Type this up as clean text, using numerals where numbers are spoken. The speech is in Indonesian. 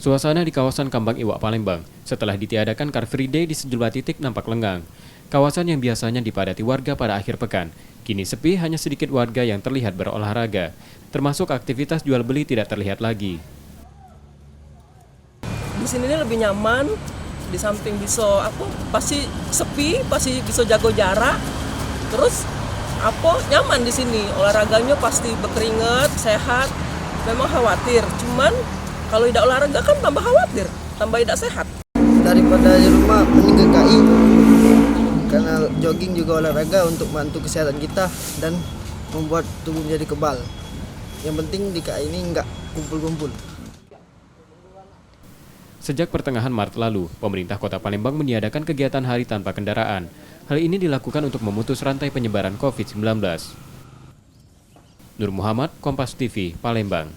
Suasana di kawasan Kambang Iwak Palembang setelah ditiadakan Car Free Day di sejumlah titik nampak lengang. Kawasan yang biasanya dipadati warga pada akhir pekan, kini sepi, hanya sedikit warga yang terlihat berolahraga. Termasuk aktivitas jual beli tidak terlihat lagi. Di sini ini lebih nyaman, di samping pasti sepi, pasti bisa jago jarak. Terus nyaman di sini, olahraganya pasti berkeringat, sehat. Memang khawatir, cuman kalau tidak olahraga kan tambah khawatir, tambah tidak sehat. Daripada di rumah mending ke KI, karena jogging juga olahraga untuk membantu kesehatan kita dan membuat tubuh menjadi kebal. Yang penting di KI ini nggak kumpul-kumpul. Sejak pertengahan Maret lalu, pemerintah Kota Palembang meniadakan kegiatan hari tanpa kendaraan. Hal ini dilakukan untuk memutus rantai penyebaran COVID-19. Nur Muhammad, Kompas TV, Palembang.